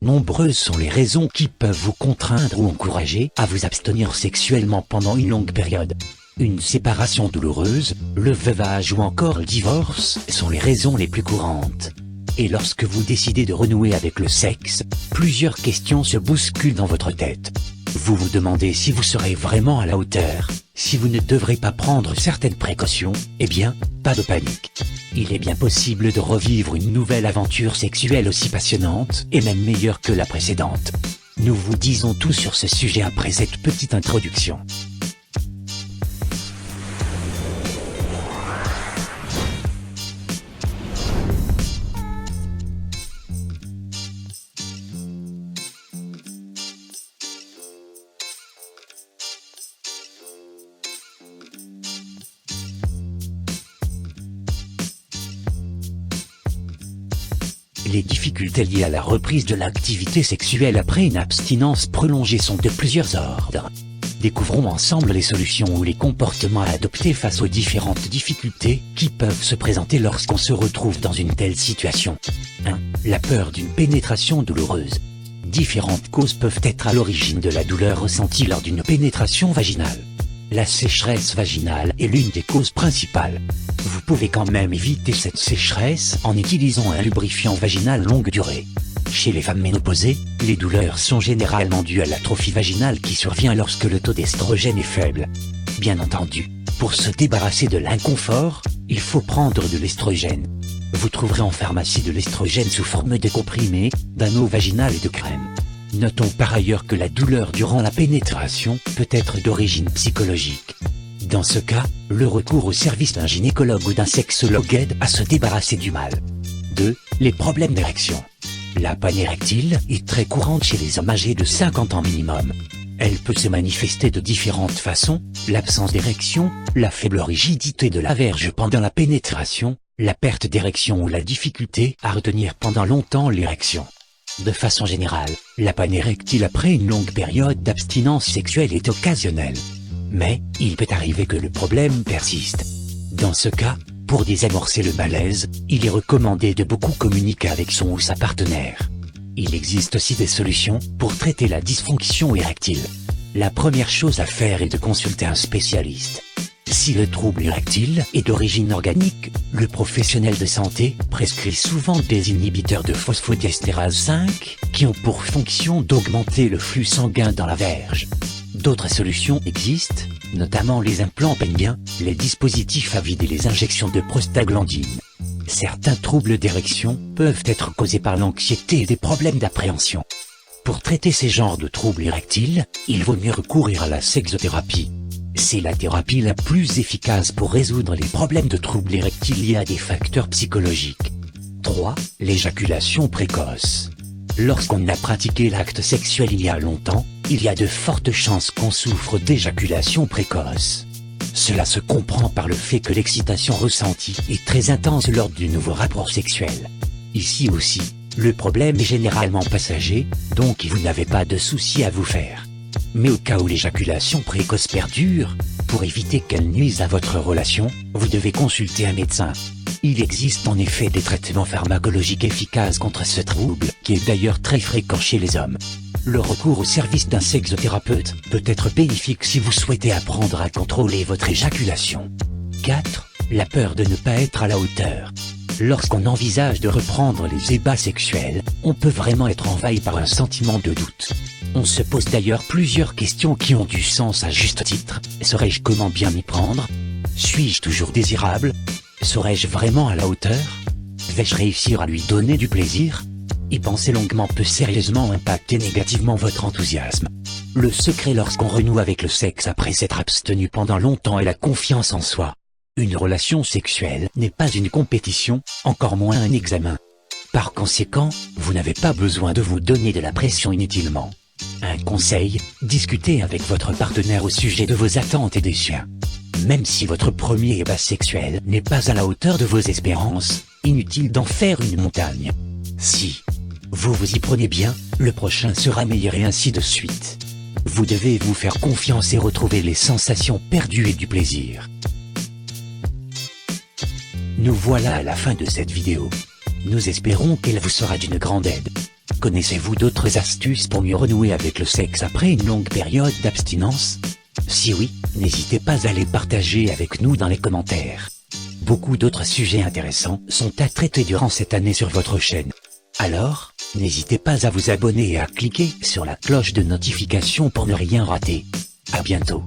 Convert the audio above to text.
Nombreuses sont les raisons qui peuvent vous contraindre ou encourager à vous abstenir sexuellement pendant une longue période. Une séparation douloureuse, le veuvage ou encore le divorce sont les raisons les plus courantes. Et lorsque vous décidez de renouer avec le sexe, plusieurs questions se bousculent dans votre tête. Vous vous demandez si vous serez vraiment à la hauteur, si vous ne devrez pas prendre certaines précautions. Eh bien, pas de panique. Il est bien possible de revivre une nouvelle aventure sexuelle aussi passionnante et même meilleure que la précédente. Nous vous disons tout sur ce sujet après cette petite introduction. Les difficultés liées à la reprise de l'activité sexuelle après une abstinence prolongée sont de plusieurs ordres. Découvrons ensemble les solutions ou les comportements à adopter face aux différentes difficultés qui peuvent se présenter lorsqu'on se retrouve dans une telle situation. 1. La peur d'une pénétration douloureuse. Différentes causes peuvent être à l'origine de la douleur ressentie lors d'une pénétration vaginale. La sécheresse vaginale est l'une des causes principales. Vous pouvez quand même éviter cette sécheresse en utilisant un lubrifiant vaginal longue durée. Chez les femmes ménopausées, les douleurs sont généralement dues à l'atrophie vaginale qui survient lorsque le taux d'estrogène est faible. Bien entendu, pour se débarrasser de l'inconfort, il faut prendre de l'estrogène. Vous trouverez en pharmacie de l'estrogène sous forme de comprimés, d'anneaux vaginal et de crème. Notons par ailleurs que la douleur durant la pénétration peut être d'origine psychologique. Dans ce cas, le recours au service d'un gynécologue ou d'un sexologue aide à se débarrasser du mal. 2. Les problèmes d'érection. La panne érectile est très courante chez les hommes âgés de 50 ans minimum. Elle peut se manifester de différentes façons: l'absence d'érection, la faible rigidité de la verge pendant la pénétration, la perte d'érection ou la difficulté à retenir pendant longtemps l'érection. De façon générale, la panne érectile après une longue période d'abstinence sexuelle est occasionnelle. Mais, il peut arriver que le problème persiste. Dans ce cas, pour désamorcer le malaise, il est recommandé de beaucoup communiquer avec son ou sa partenaire. Il existe aussi des solutions pour traiter la dysfonction érectile. La première chose à faire est de consulter un spécialiste. Si le trouble érectile est d'origine organique, le professionnel de santé prescrit souvent des inhibiteurs de phosphodiesterase 5 qui ont pour fonction d'augmenter le flux sanguin dans la verge. D'autres solutions existent, notamment les implants pelviens, les dispositifs à vide et les injections de prostaglandine. Certains troubles d'érection peuvent être causés par l'anxiété et des problèmes d'appréhension. Pour traiter ces genres de troubles érectiles, il vaut mieux recourir à la sexothérapie. C'est la thérapie la plus efficace pour résoudre les problèmes de troubles érectiles liés à des facteurs psychologiques. 3. L'éjaculation précoce. Lorsqu'on a pratiqué l'acte sexuel il y a longtemps, il y a de fortes chances qu'on souffre d'éjaculation précoce. Cela se comprend par le fait que l'excitation ressentie est très intense lors du nouveau rapport sexuel. Ici aussi, le problème est généralement passager, donc vous n'avez pas de soucis à vous faire. Mais au cas où l'éjaculation précoce perdure, pour éviter qu'elle nuise à votre relation, vous devez consulter un médecin. Il existe en effet des traitements pharmacologiques efficaces contre ce trouble, qui est d'ailleurs très fréquent chez les hommes. Le recours au service d'un sexothérapeute peut être bénéfique si vous souhaitez apprendre à contrôler votre éjaculation. 4. La peur de ne pas être à la hauteur. Lorsqu'on envisage de reprendre les ébats sexuels, on peut vraiment être envahi par un sentiment de doute. On se pose d'ailleurs plusieurs questions qui ont du sens à juste titre. Saurais-je comment bien m'y prendre? Suis-je toujours désirable? Serais-je vraiment à la hauteur? Vais-je réussir à lui donner du plaisir? Y penser longuement peut sérieusement impacter négativement votre enthousiasme. Le secret lorsqu'on renoue avec le sexe après s'être abstenu pendant longtemps est la confiance en soi. Une relation sexuelle n'est pas une compétition, encore moins un examen. Par conséquent, vous n'avez pas besoin de vous donner de la pression inutilement. Un conseil, discutez avec votre partenaire au sujet de vos attentes et des siens. Même si votre premier ébat sexuel n'est pas à la hauteur de vos espérances, inutile d'en faire une montagne. Si vous vous y prenez bien, le prochain sera meilleur et ainsi de suite. Vous devez vous faire confiance et retrouver les sensations perdues et du plaisir. Nous voilà à la fin de cette vidéo. Nous espérons qu'elle vous sera d'une grande aide. Connaissez-vous d'autres astuces pour mieux renouer avec le sexe après une longue période d'abstinence? Si oui, n'hésitez pas à les partager avec nous dans les commentaires. Beaucoup d'autres sujets intéressants sont à traiter durant cette année sur votre chaîne. Alors, n'hésitez pas à vous abonner et à cliquer sur la cloche de notification pour ne rien rater. À bientôt.